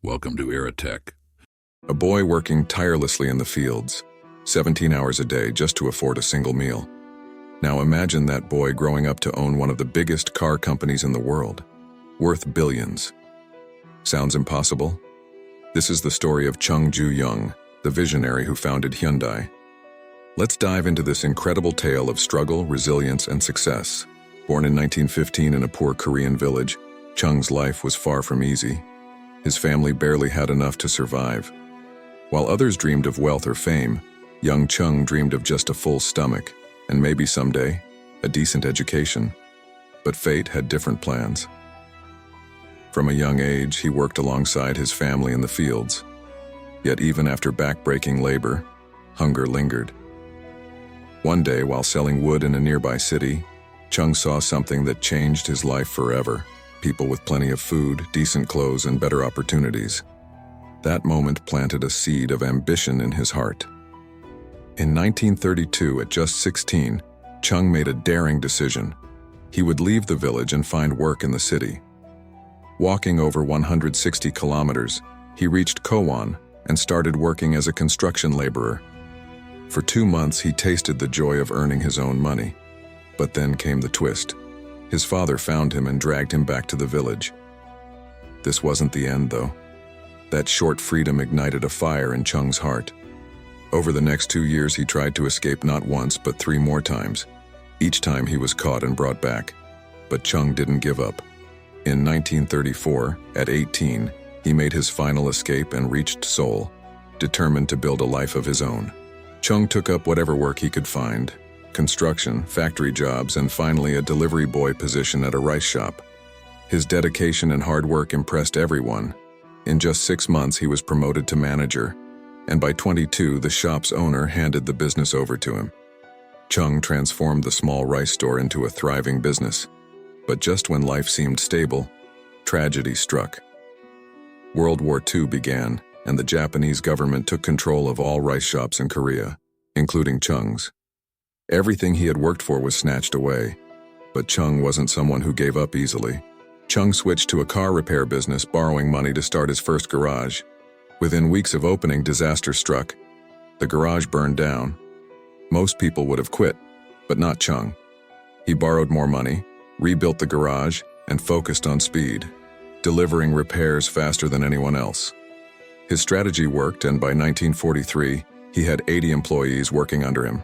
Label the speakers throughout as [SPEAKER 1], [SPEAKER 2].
[SPEAKER 1] Welcome to Tech.
[SPEAKER 2] A boy working tirelessly in the fields, 17 hours a day just to afford a single meal. Now imagine that boy growing up to own one of the biggest car companies in the world, worth billions. Sounds impossible? This is the story of Chung Ju-Yung, the visionary who founded Hyundai. Let's dive into this incredible tale of struggle, resilience, and success. Born in 1915 in a poor Korean village, Chung's life was far from easy. His family barely had enough to survive. While others dreamed of wealth or fame, young Chung dreamed of just a full stomach, and maybe someday, a decent education. But fate had different plans. From a young age, he worked alongside his family in the fields. Yet even after back-breaking labor, hunger lingered. One day, while selling wood in a nearby city, Chung saw something that changed his life forever. People with plenty of food, decent clothes, and better opportunities. That moment planted a seed of ambition in his heart. In 1932, at just 16, Chung made a daring decision. He would leave the village and find work in the city. Walking over 160 kilometers, he reached Kowon and started working as a construction laborer. For 2 months, he tasted the joy of earning his own money. But then came the twist. His father found him and dragged him back to the village. This wasn't the end, though. That short freedom ignited a fire in Chung's heart. Over the next 2 years, he tried to escape not once, but 3 more times. Each time he was caught and brought back. But Chung didn't give up. In 1934, at 18, he made his final escape and reached Seoul, determined to build a life of his own. Chung took up whatever work he could find. Construction, factory jobs, and finally a delivery boy position at a rice shop. His dedication and hard work impressed everyone. In just 6 months, he was promoted to manager, and by 22, the shop's owner handed the business over to him. Chung transformed the small rice store into a thriving business. But just when life seemed stable, tragedy struck. World War II began, and the Japanese government took control of all rice shops in Korea, including Chung's. Everything he had worked for was snatched away. But Chung wasn't someone who gave up easily. Chung switched to a car repair business, borrowing money to start his first garage. Within weeks of opening, disaster struck. The garage burned down. Most people would have quit, but not Chung. He borrowed more money, rebuilt the garage, and focused on speed, delivering repairs faster than anyone else. His strategy worked, and by 1943, he had 80 employees working under him.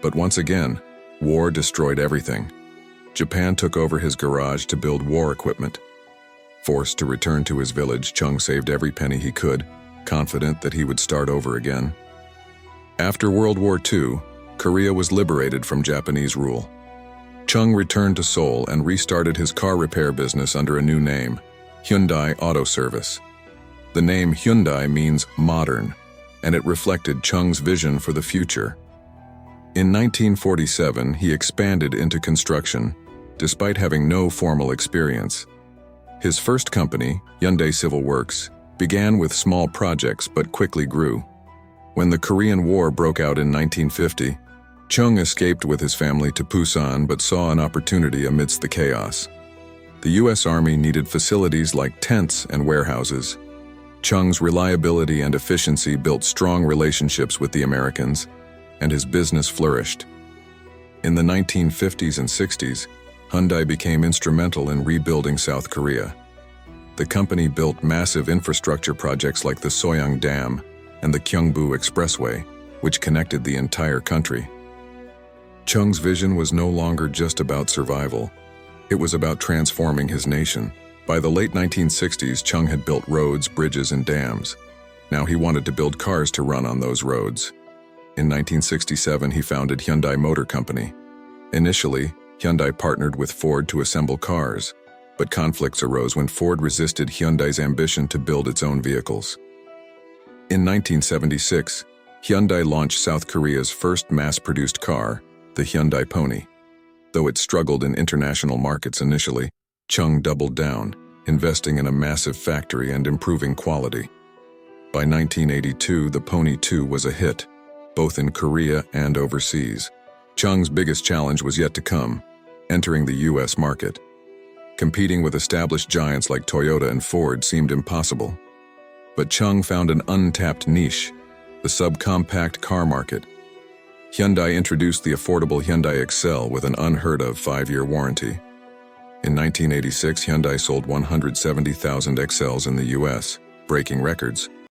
[SPEAKER 2] But once again, war destroyed everything. Japan took over his garage to build war equipment. Forced to return to his village, Chung saved every penny he could, confident that he would start over again. After World War II, Korea was liberated from Japanese rule. Chung returned to Seoul and restarted his car repair business under a new name, Hyundai Auto Service. The name Hyundai means modern, and it reflected Chung's vision for the future. In 1947, he expanded into construction, despite having no formal experience. His first company, Hyundai Civil Works, began with small projects but quickly grew. When the Korean War broke out in 1950, Chung escaped with his family to Busan but saw an opportunity amidst the chaos. The U.S. Army needed facilities like tents and warehouses. Chung's reliability and efficiency built strong relationships with the Americans, and his business flourished. In the 1950s and 60s, Hyundai became instrumental in rebuilding South Korea. The company built massive infrastructure projects like the Soyang Dam and the Gyeongbu Expressway, which connected the entire country. Chung's vision was no longer just about survival. It was about transforming his nation. By the late 1960s, Chung had built roads, bridges, and dams. Now he wanted to build cars to run on those roads. In 1967, he founded Hyundai Motor Company. Initially, Hyundai partnered with Ford to assemble cars, but conflicts arose when Ford resisted Hyundai's ambition to build its own vehicles. In 1976, Hyundai launched South Korea's first mass-produced car, the Hyundai Pony. Though it struggled in international markets initially, Chung doubled down, investing in a massive factory and improving quality. By 1982, the Pony 2 was a hit, both in Korea and overseas. Chung's biggest challenge was yet to come, entering the U.S. market. Competing with established giants like Toyota and Ford seemed impossible. But Chung found an untapped niche, the subcompact car market. Hyundai introduced the affordable Hyundai Excel with an unheard-of 5-year warranty. In 1986, Hyundai sold 170,000 Excels in the US, breaking records.